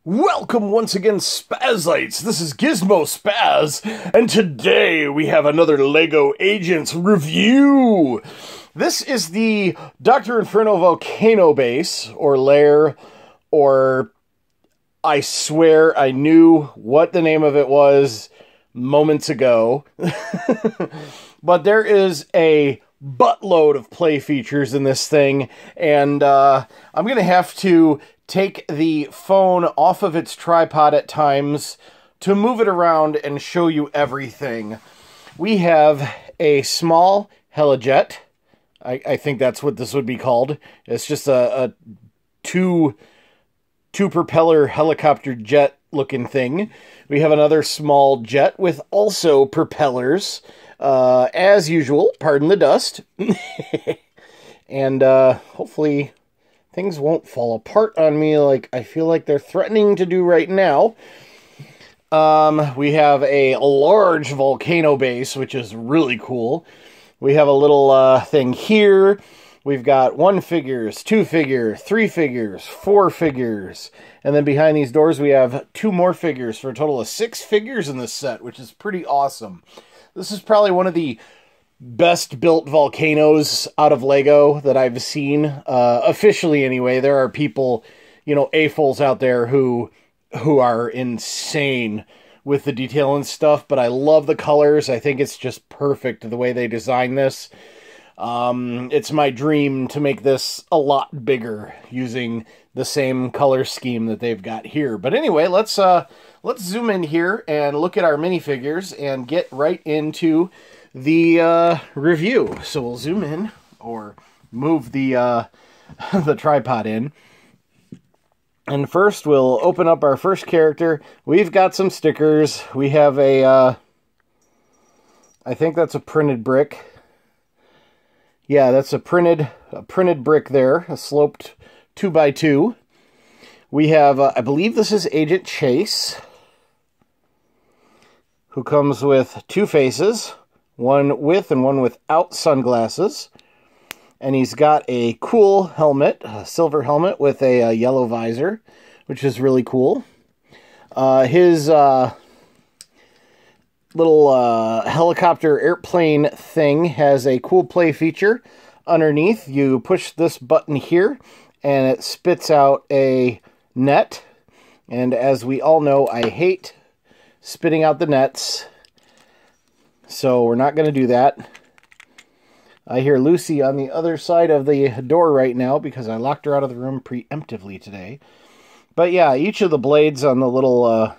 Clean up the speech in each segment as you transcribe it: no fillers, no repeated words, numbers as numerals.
Welcome once again, Spazites. This is Gizmo Spaz, and today we have another LEGO Agents review. This is the Dr. Inferno Volcano base, or lair, or I swear I knew what the name of it was moments ago. But there is a buttload of play features in this thing, and I'm going to have to take the phone off of its tripod at times to move it around and show you everything. We have a small helijet. I think that's what this would be called. It's just a two propeller helicopter jet looking thing. We have another small jet with also propellers. As usual, pardon the dust. And hopefully things won't fall apart on me like I feel like they're threatening to do right now. We have a large volcano base, which is really cool. We have a little thing here. We've got 1 figures, 2 figures, 3 figures, 4 figures. And then behind these doors we have 2 more figures for a total of 6 figures in this set, which is pretty awesome. This is probably one of the best built volcanoes out of LEGO that I've seen, officially anyway. There are people, you know, AFOLs out there who are insane with the detail and stuff, but I love the colors. I think it's just perfect the way they design this. It's my dream to make this a lot bigger using the same color scheme that they've got here. But anyway, let's zoom in here and look at our minifigures and get right into the review. So we'll zoom in, or move the the tripod in. And first we'll open up our first character. We've got some stickers. We have a I think that's a printed brick. Yeah, that's a printed brick there, a sloped 2x2. We have I believe this is Agent Chase, who comes with 2 faces. One with and one without sunglasses. And he's got a cool helmet, a silver helmet with a yellow visor, which is really cool. His little helicopter airplane thing has a cool play feature. Underneath, you push this button here, and it spits out a net. And as we all know, I hate spitting out the nets, so we're not going to do that. I hear Lucy on the other side of the door right now because I locked her out of the room preemptively today. But yeah, each of the blades on the little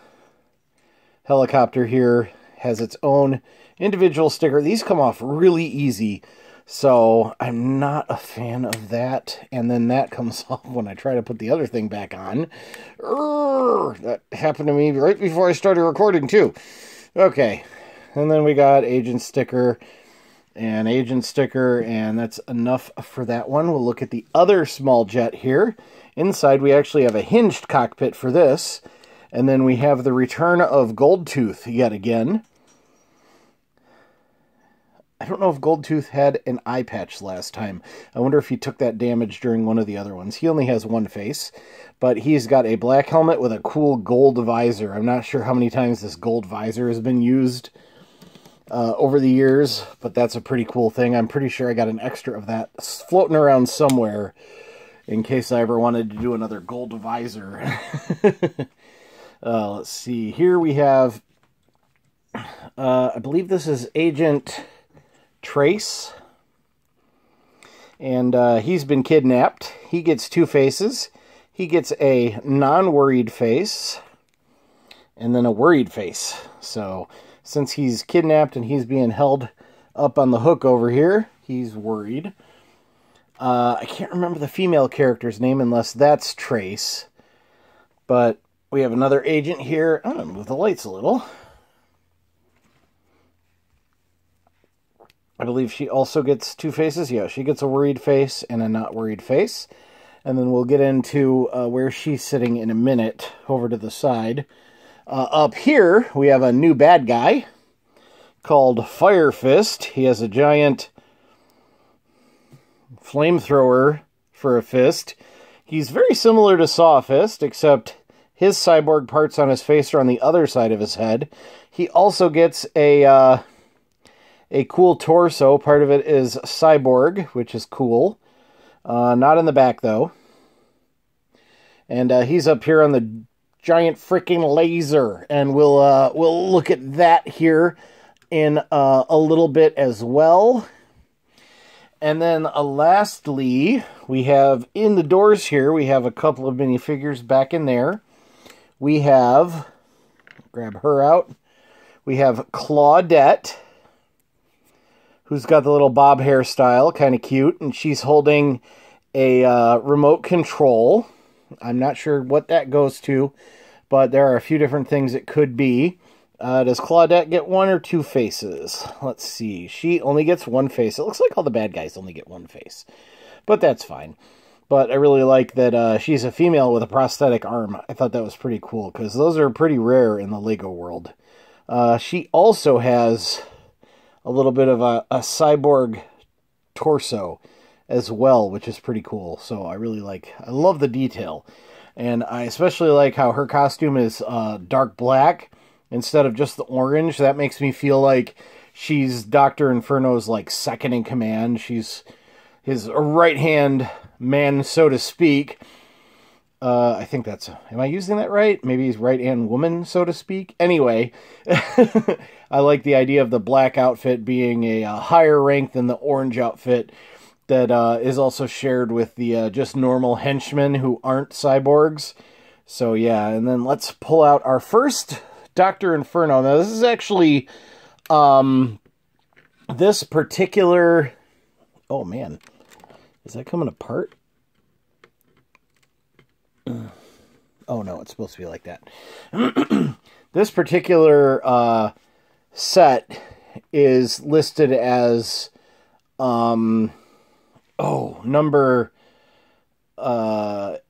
helicopter here has its own individual sticker. These come off really easy, so I'm not a fan of that. And then that comes off when I try to put the other thing back on. That happened to me right before I started recording too. Okay. And then we got agent sticker, and that's enough for that one. We'll look at the other small jet here. Inside, we actually have a hinged cockpit for this. And then we have the return of Goldtooth yet again. I don't know if Goldtooth had an eye patch last time. I wonder if he took that damage during one of the other ones. He only has 1 face, but he's got a black helmet with a cool gold visor. I'm not sure how many times this gold visor has been used over the years, but that's a pretty cool thing. I'm pretty sure I got an extra of that floating around somewhere in case I ever wanted to do another gold visor. Let's see. Here we have, I believe this is Agent Trace, and he's been kidnapped. He gets 2 faces. He gets a non-worried face, and then a worried face. So since he's kidnapped and he's being held up on the hook over here, he's worried. I can't remember the female character's name unless that's Trace. But we have another agent here. I'm going to move the lights a little. I believe she also gets 2 faces. Yeah, she gets a worried face and a not worried face. And then we'll get into where she's sitting in a minute over to the side. Up here, we have a new bad guy called Fire Fist. He has a giant flamethrower for a fist. He's very similar to Saw Fist, except his cyborg parts on his face are on the other side of his head. He also gets a cool torso. Part of it is cyborg, which is cool. Not in the back, though. And he's up here on the giant freaking laser. And we'll look at that here in a little bit as well. And then lastly, we have in the doors here, we have a couple of minifigures back in there. We have, grab her out, we have Claw-dette, who's got the little bob hairstyle, kind of cute, and she's holding a remote control. I'm not sure what that goes to, but there are a few different things it could be. Does Claw-dette get one or two faces? Let's see. She only gets one face. It looks like all the bad guys only get one face, but that's fine. But I really like that she's a female with a prosthetic arm. I thought that was pretty cool, because those are pretty rare in the Lego world. She also has a little bit of a cyborg torso as well, which is pretty cool. So I love the detail. And I especially like how her costume is dark black instead of just the orange. That makes me feel like she's Dr. Inferno's like second in command. She's his right-hand man, so to speak. I think that's... Am I using that right? Maybe he's right-hand woman, so to speak? Anyway, I like the idea of the black outfit being a higher rank than the orange outfit that is also shared with the just normal henchmen who aren't cyborgs. So yeah, and then let's pull out our first Dr. Inferno. Now this is actually this particular... Oh man, is that coming apart? Oh no, it's supposed to be like that. This particular set is listed as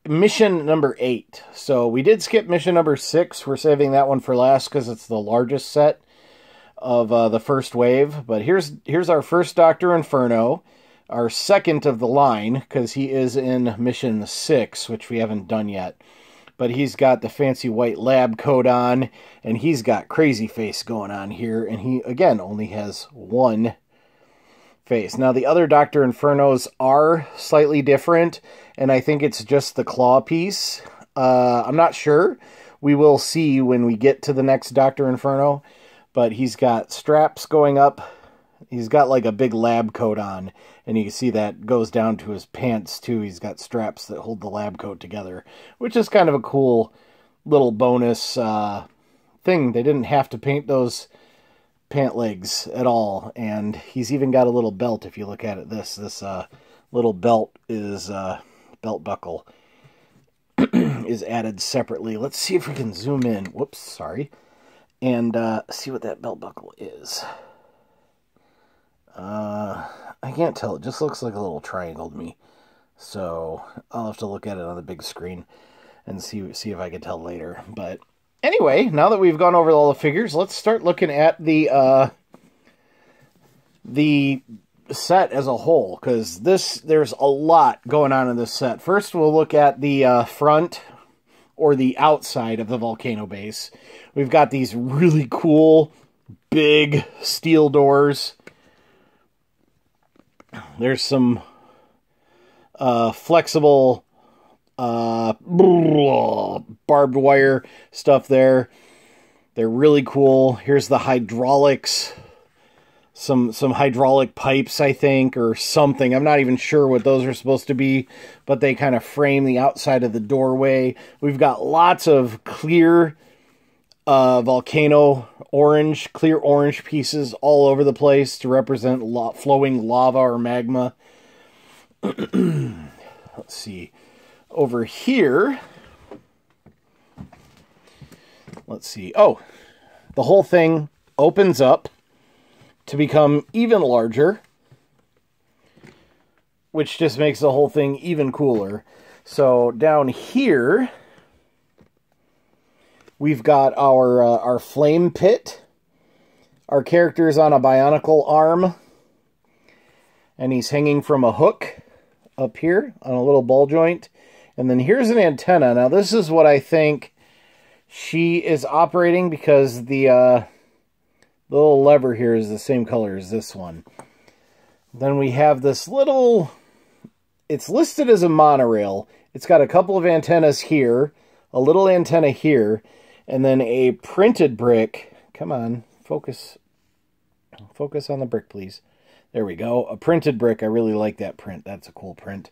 mission number 8. So we did skip mission number 6. We're saving that one for last because it's the largest set of the first wave. But here's our first Dr. Inferno, our second of the line, because he is in mission 6, which we haven't done yet. But he's got the fancy white lab coat on, and he's got crazy face going on here, and he, again, only has one face. Now, the other Dr. Infernos are slightly different, and I think it's just the claw piece. I'm not sure. We will see when we get to the next Dr. Inferno, but he's got straps going up. He's got like a big lab coat on, and you can see that goes down to his pants too. He's got straps that hold the lab coat together, which is kind of a cool little bonus thing. They didn't have to paint those pant legs at all, and he's even got a little belt. If you look at it, this little belt is belt buckle is added separately. Let's see if we can zoom in. Whoops, sorry, and see what that belt buckle is. I can't tell. It just looks like a little triangle to me. So I'll have to look at it on the big screen and see if I can tell later. But anyway, now that we've gone over all the figures, let's start looking at the set as a whole, because there's a lot going on in this set. First, we'll look at the front or the outside of the Volcano base. We've got these really cool big steel doors. There's some flexible barbed wire stuff there. They're really cool. Here's the hydraulics. Some hydraulic pipes, I think, or something. I'm not even sure what those are supposed to be, but they kind of frame the outside of the doorway. We've got lots of clear volcano orange, clear orange pieces all over the place to represent flowing lava or magma. Let's see. Over here, let's see. Oh, the whole thing opens up to become even larger, which just makes the whole thing even cooler. So down here, we've got our flame pit. Our character is on a bionicle arm, and he's hanging from a hook up here on a little ball joint. And then here's an antenna. Now this is what I think she is operating because the little lever here is the same color as this one. Then we have this little, it's listed as a monorail. It's got a couple of antennas here, a little antenna here, and then a printed brick. Come on, focus. Focus on the brick, please. There we go. A printed brick. I really like that print. That's a cool print.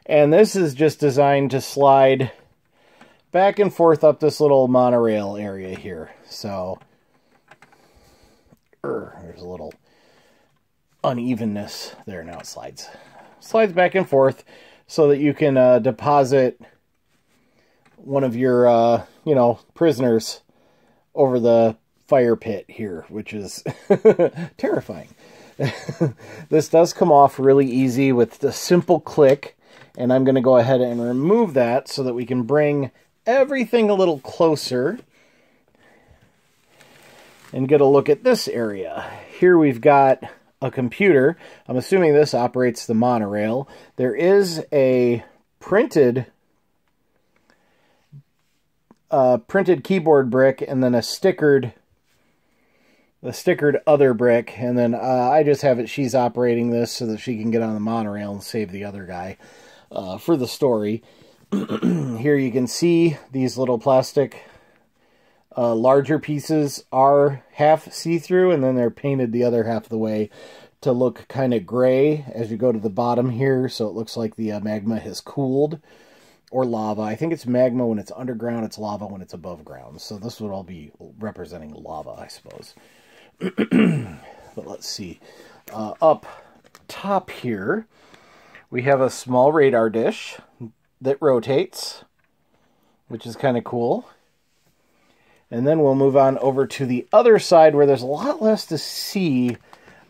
And this is just designed to slide back and forth up this little monorail area here. So, there's a little unevenness there. Now it slides. Slides back and forth so that you can deposit one of your, prisoners over the fire pit here, which is terrifying. This does come off really easy with the simple click, and I'm going to go ahead and remove that so that we can bring everything a little closer and get a look at this area. Here we've got a computer. I'm assuming this operates the monorail. There is a printed keyboard brick and then a stickered other brick, and then I just have it, she's operating this so that she can get on the monorail and save the other guy for the story. Here you can see these little plastic larger pieces are half see-through, and then they're painted the other half of the way to look kind of gray as you go to the bottom here, so it looks like the magma has cooled, or lava. I think it's magma when it's underground, it's lava when it's above ground, so this would all be representing lava, I suppose. But let's see. Up top here, we have a small radar dish that rotates, which is kind of cool. And then we'll move on over to the other side where there's a lot less to see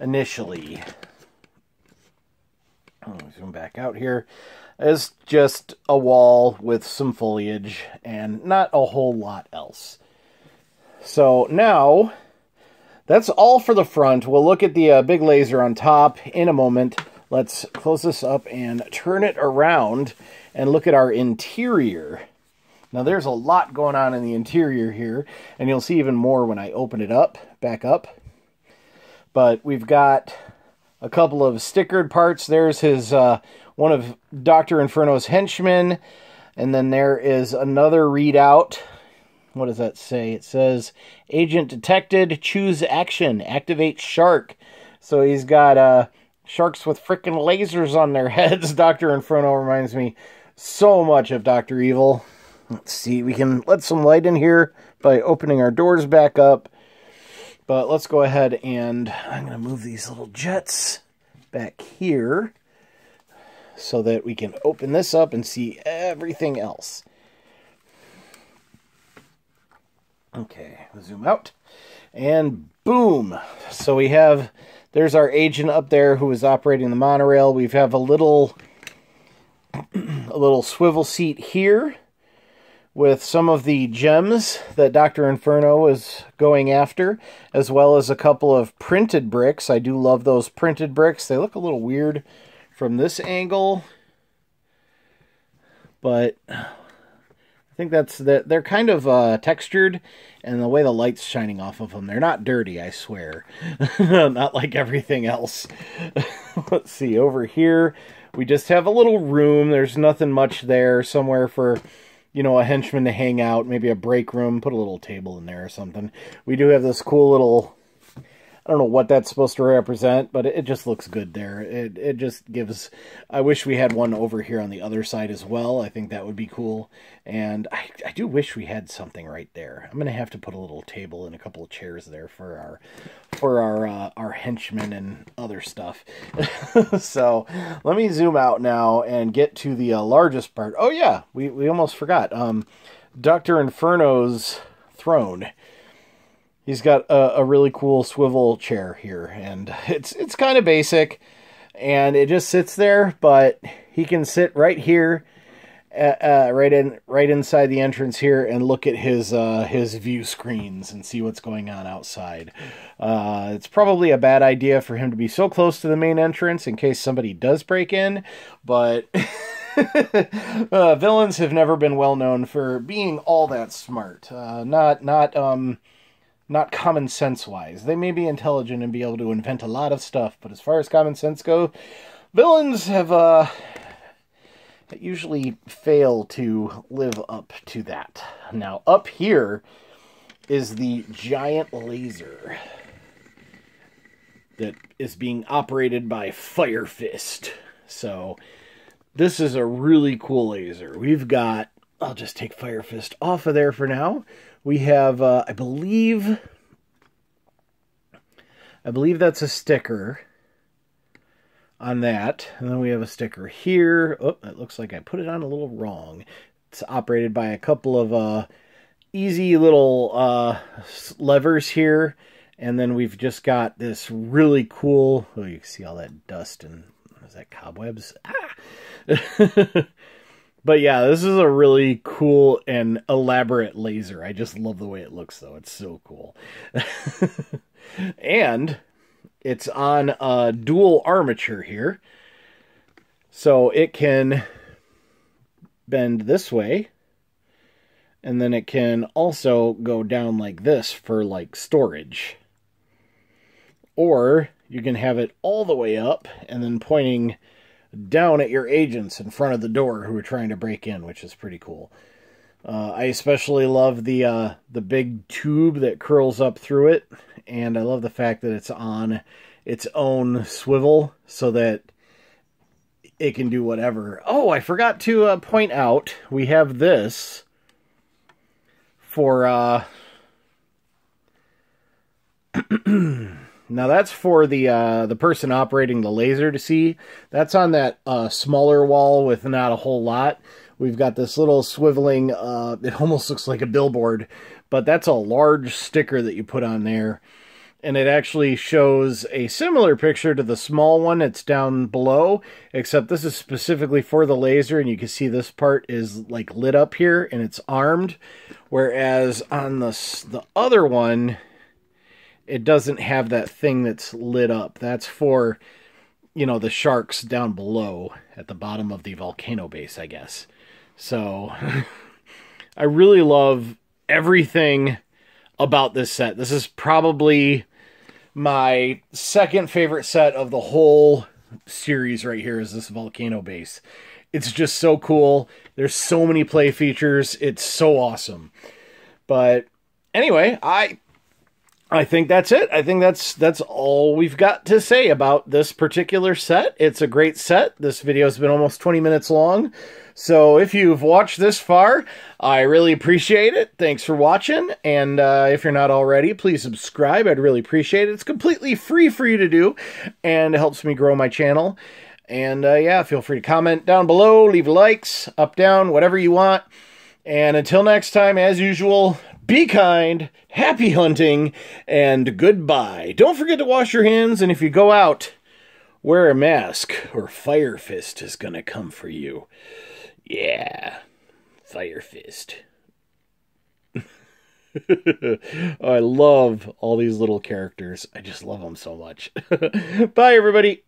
initially. Zoom back out here. It's just a wall with some foliage and not a whole lot else. So now, that's all for the front. We'll look at the big laser on top in a moment. Let's close this up and turn it around and look at our interior. Now there's a lot going on in the interior here, and you'll see even more when I open it up, back up. But we've got a couple of stickered parts. There's his one of Dr. Inferno's henchmen, and then there is another readout. What does that say? It says, agent detected, choose action, activate shark. So he's got sharks with frickin' lasers on their heads. Dr. Inferno reminds me so much of Dr. Evil. Let's see, we can let some light in here by opening our doors back up. But let's go ahead and I'm going to move these little jets back here so that we can open this up and see everything else. Okay, we'll zoom out, and boom. So we have, there's our agent up there who is operating the monorail. We have a little swivel seat here with some of the gems that Dr. Inferno is going after, as well as a couple of printed bricks. I do love those printed bricks. They look a little weird from this angle, but I think that's that. They're kind of textured, and the way the light's shining off of them, they're not dirty, I swear. Not like everything else. Let's see, over here, we just have a little room. There's nothing much there. Somewhere for, you know, a henchman to hang out, maybe a break room, put a little table in there or something. We do have this cool little, I don't know what that's supposed to represent, but it just looks good there. It just gives, I wish we had one over here on the other side as well. I think that would be cool. And I do wish we had something right there. I'm going to have to put a little table and a couple of chairs there for our henchmen and other stuff. So let me zoom out now and get to the largest part. Oh yeah, we almost forgot. Dr. Inferno's throne. He's got a really cool swivel chair here, and it's kind of basic, and it just sits there, but he can sit right here, right inside the entrance here, and look at his view screens and see what's going on outside. It's probably a bad idea for him to be so close to the main entrance in case somebody does break in, but Villains have never been well known for being all that smart. Not common sense wise. They may be intelligent and be able to invent a lot of stuff, but as far as common sense go, villains have usually fail to live up to that. Now, up here is the giant laser that is being operated by Fire Fist. So, this is a really cool laser. We've got, I'll just take Fire Fist off of there for now. We have, I believe that's a sticker on that. And then we have a sticker here. Oh, it looks like I put it on a little wrong. It's operated by a couple of easy little levers here. And then we've just got this really cool... Oh, you can see all that dust and... Is that cobwebs? Ah! But yeah, this is a really cool and elaborate laser. I just love the way it looks, though. It's so cool. And it's on a dual armature here. So it can bend this way. And then it can also go down like this for like storage. Or you can have it all the way up and then pointing down at your agents in front of the door who are trying to break in, which is pretty cool. I especially love the big tube that curls up through it, and I love the fact that it's on its own swivel so that it can do whatever. Oh, I forgot to point out, we have this for... Now that's for the person operating the laser to see. That's on that smaller wall with not a whole lot. We've got this little swiveling, it almost looks like a billboard, but that's a large sticker that you put on there. And it actually shows a similar picture to the small one that's down below, except this is specifically for the laser, and you can see this part is like lit up here and it's armed. Whereas on the other one, it doesn't have that thing that's lit up. That's for, you know, the sharks down below at the bottom of the volcano base, I guess. So, I really love everything about this set. This is probably my second favorite set of the whole series right here is this volcano base. It's just so cool. There's so many play features. It's so awesome. But anyway, I think that's it. I think that's all we've got to say about this particular set. It's a great set. This video has been almost 20 minutes long. So if you've watched this far, I really appreciate it. Thanks for watching. And if you're not already, please subscribe. I'd really appreciate it. It's completely free for you to do, and it helps me grow my channel. And yeah, feel free to comment down below, leave likes, up, down, whatever you want. And until next time, as usual, be kind, happy hunting, and goodbye. Don't forget to wash your hands, and if you go out, wear a mask, or Fire Fist is gonna come for you. Yeah, Fire Fist. I love all these little characters. I just love them so much. Bye, everybody.